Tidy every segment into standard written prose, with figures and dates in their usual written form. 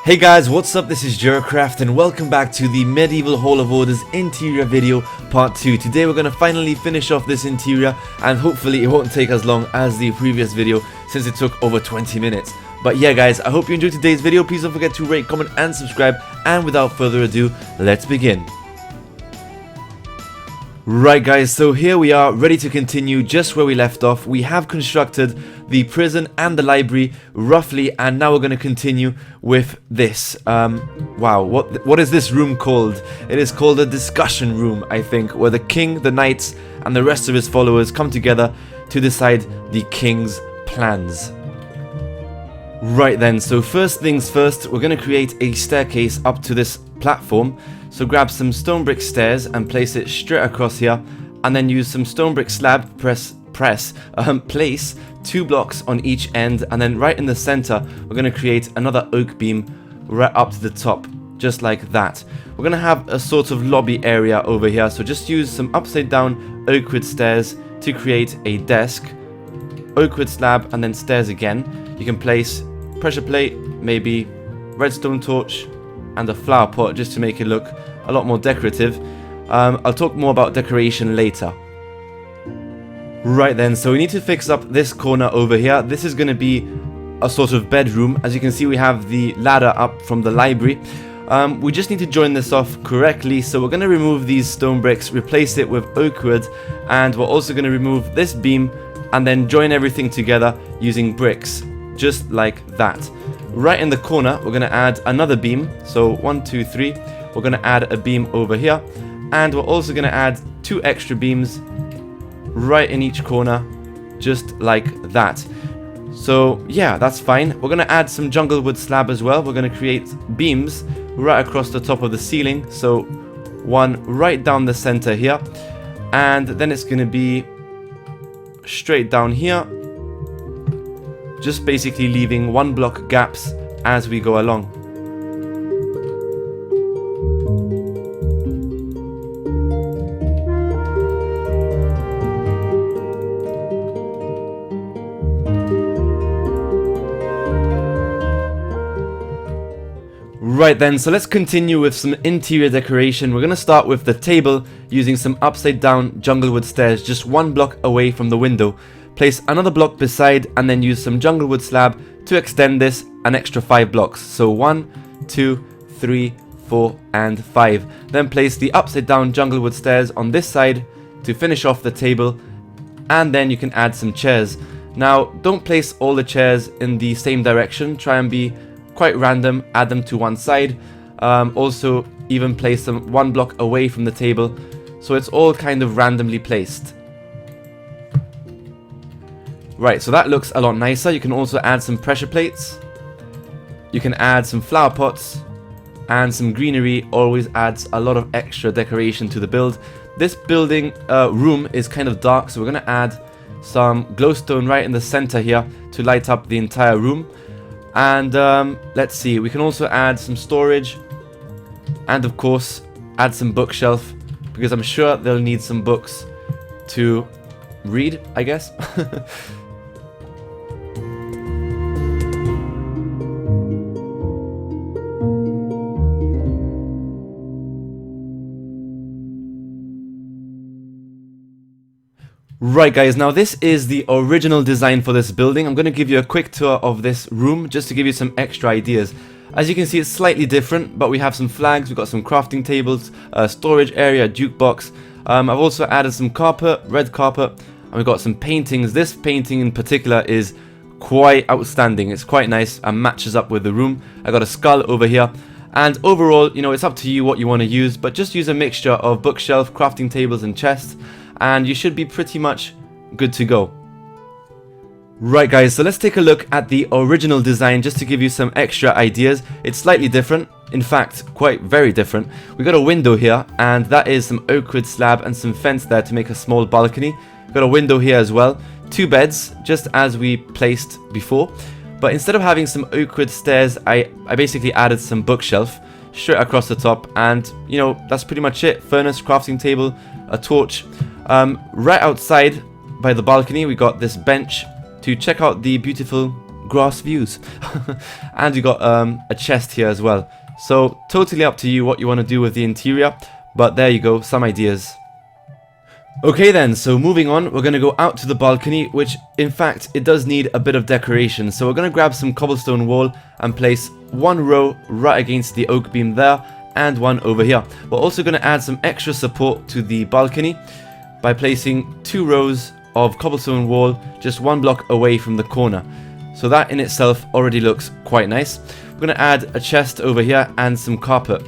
Hey guys, what's up? This is Jeracraft and welcome back to the Medieval Hall of Orders interior video part 2. Today we're going to finally finish off this interior and hopefully it won't take as long as the previous video since it took over 20 minutes. But yeah guys, I hope you enjoyed today's video. Please don't forget to rate, comment and subscribe, and without further ado, let's begin. Right guys, so here we are ready to continue just where we left off. We have constructed the prison and the library roughly, and now we're going to continue with this. Wow, what is this room called? It is called a discussion room, I think, where the king, the knights and the rest of his followers come together to decide the king's plans. Right then, so first things first, we're going to create a staircase up to this platform. So grab some stone brick stairs and place it straight across here, and then use some stone brick slab, place 2 blocks on each end, and then right in the center we're going to create another oak beam right up to the top, just like that. We're going to have a sort of lobby area over here, so just use some upside down oak wood stairs to create a desk, oak wood slab, and then stairs again. You can place pressure plate, maybe redstone torch, and a flower pot just to make it look a lot more decorative. I'll talk more about decoration later. Right then, so we need to fix up this corner over here. This is going to be a sort of bedroom. As you can see, we have the ladder up from the library. We just need to join this off correctly, so we're going to remove these stone bricks, replace it with oak wood, and we're also going to remove this beam and then join everything together using bricks, just like that. Right in the corner, we're going to add another beam. So 1, 2, 3. We're going to add a beam over here. And we're also going to add 2 extra beams right in each corner, just like that. So yeah, that's fine. We're going to add some jungle wood slab as well. We're going to create beams right across the top of the ceiling. So one right down the center here. And then it's going to be straight down here, just basically leaving 1 block gaps as we go along. Right then, so let's continue with some interior decoration. We're going to start with the table using some upside down jungle wood stairs just 1 block away from the window. Place another block beside and then use some jungle wood slab to extend this an extra 5 blocks. So 1, 2, 3, 4 and 5. Then place the upside down jungle wood stairs on this side to finish off the table, and then you can add some chairs. Now don't place all the chairs in the same direction, try and be quite random, add them to one side. Also even place them 1 block away from the table, so it's all kind of randomly placed. Right, so that looks a lot nicer. You can also add some pressure plates. You can add some flower pots, and some greenery always adds a lot of extra decoration to the build. This building room is kind of dark, so we're going to add some glowstone right in the center here to light up the entire room. And let's see, we can also add some storage, and of course add some bookshelf, because I'm sure they'll need some books to read, I guess. Right guys, now this is the original design for this building. I'm going to give you a quick tour of this room just to give you some extra ideas. As you can see, it's slightly different, but we have some flags, we've got some crafting tables, a storage area, jukebox. I've also added some carpet, red carpet, and we've got some paintings. This painting in particular is quite outstanding. It's quite nice and matches up with the room. I got a skull over here. And overall, you know, it's up to you what you want to use, but just use a mixture of bookshelf, crafting tables and chests, and you should be pretty much good to go. Right guys, so let's take a look at the original design just to give you some extra ideas. It's slightly different, in fact quite very different. We got a window here, and that is some oak wood slab and some fence there to make a small balcony. We've got a window here as well, 2 beds just as we placed before, but instead of having some oak wood stairs, I basically added some bookshelf straight across the top, and you know, that's pretty much it. Furnace, crafting table, a torch. Right outside by the balcony we got this bench to check out the beautiful grass views. And you got a chest here as well. So totally up to you what you want to do with the interior, but there you go, some ideas. Okay then, so moving on, we're going to go out to the balcony, which in fact it does need a bit of decoration. So we're going to grab some cobblestone wall and place one row right against the oak beam there and one over here. We're also going to add some extra support to the balcony by placing 2 rows of cobblestone wall just 1 block away from the corner. So that in itself already looks quite nice. We're going to add a chest over here and some carpet.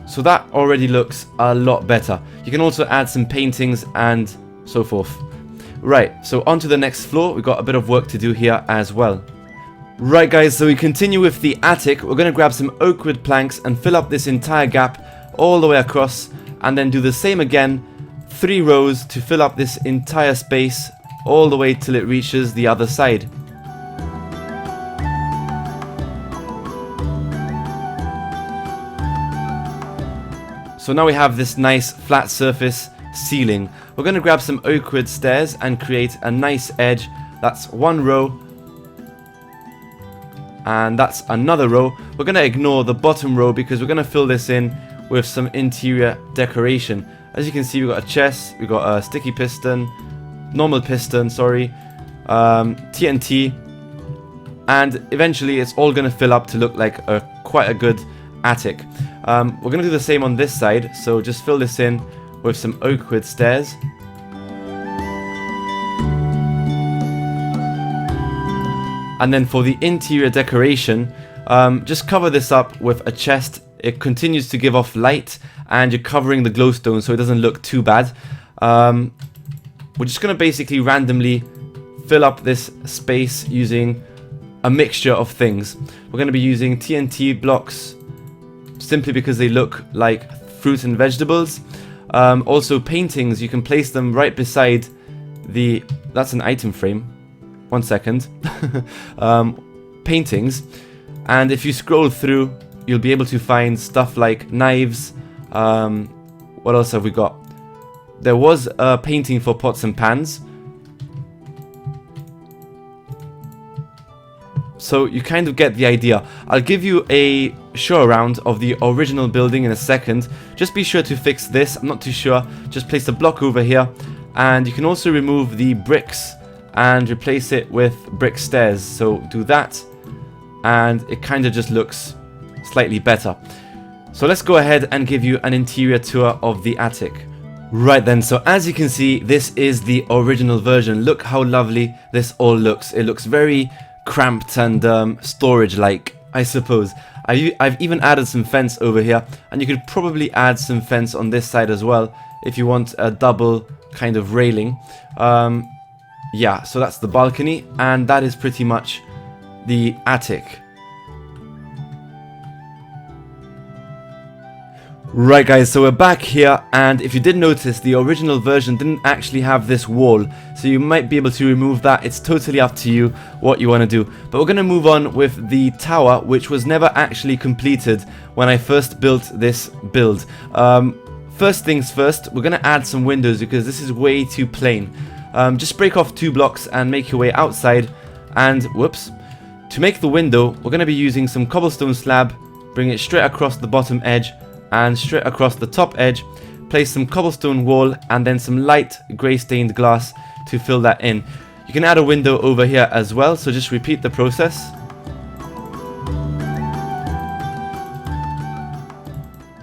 So that already looks a lot better. You can also add some paintings and so forth. Right, so on to the next floor. We've got a bit of work to do here as well. Right guys, so we continue with the attic. We're going to grab some oak wood planks and fill up this entire gap all the way across, and then do the same again, 3 rows to fill up this entire space all the way till it reaches the other side. So now we have this nice flat surface ceiling. We're going to grab some oak wood stairs and create a nice edge. That's 1 row. And that's another row. We're going to ignore the bottom row because we're going to fill this in with some interior decoration. As you can see, we've got a chest, we've got a sticky piston, normal piston, TNT. And eventually it's all going to fill up to look like quite a good attic. We're going to do the same on this side, so just fill this in with some oak wood stairs. And then for the interior decoration, just cover this up with a chest. It continues to give off light, and you're covering the glowstone so it doesn't look too bad. We're just going to basically randomly fill up this space using a mixture of things. We're going to be using TNT blocks, simply because they look like fruit and vegetables. Also paintings, you can place them right beside the... That's an item frame. 1 second. Paintings. And if you scroll through, you'll be able to find stuff like knives. What else have we got? There was a painting for pots and pans. So you kind of get the idea. I'll give you a show around of the original building in a second. Just be sure to fix this. I'm not too sure. Just place a block over here. And you can also remove the bricks and replace it with brick stairs. So do that. And it kind of just looks slightly better. So let's go ahead and give you an interior tour of the attic. Right then, so as you can see, this is the original version. Look how lovely this all looks. It looks very cramped and storage-like, I suppose. I've even added some fence over here, and you could probably add some fence on this side as well if you want a double kind of railing. Yeah, so that's the balcony, and that is pretty much the attic. Right guys, so we're back here, and if you did notice, the original version didn't actually have this wall, so you might be able to remove that. It's totally up to you what you want to do. But we're going to move on with the tower, which was never actually completed when I first built this build. First things first, we're going to add some windows because this is way too plain. Just break off 2 blocks and make your way outside, and whoops. To make the window, we're going to be using some cobblestone slab, bring it straight across the bottom edge, and straight across the top edge, place some cobblestone wall and then some light grey stained glass to fill that in. You can add a window over here as well, so just repeat the process.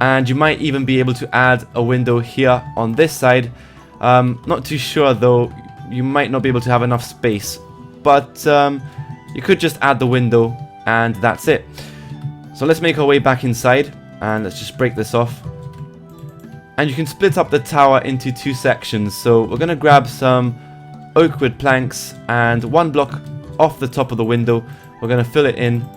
And you might even be able to add a window here on this side. Not too sure though, you might not be able to have enough space, but you could just add the window and that's it. So let's make our way back inside. And let's just break this off. And you can split up the tower into 2 sections. So we're going to grab some oak wood planks and 1 block off the top of the window. We're going to fill it in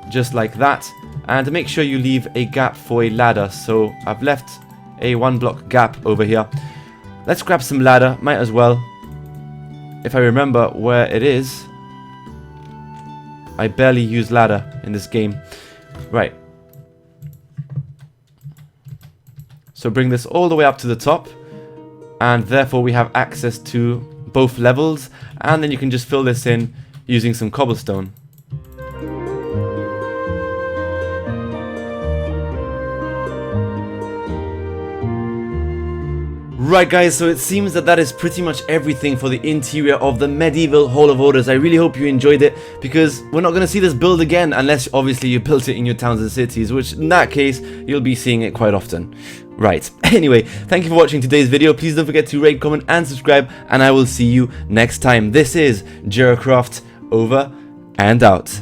just like that. And make sure you leave a gap for a ladder. So I've left a 1 block gap over here. Let's grab some ladder. Might as well. If I remember where it is. I barely use ladder in this game. Right. So bring this all the way up to the top, and therefore we have access to both levels, and then you can just fill this in using some cobblestone. Right guys, so it seems that is pretty much everything for the interior of the medieval Hall of Orders. I really hope you enjoyed it, because we're not going to see this build again unless obviously you built it in your towns and cities, which in that case you'll be seeing it quite often. Right, anyway, thank you for watching today's video. Please don't forget to rate, comment and subscribe, and I will see you next time. This is Jeracraft, over and out.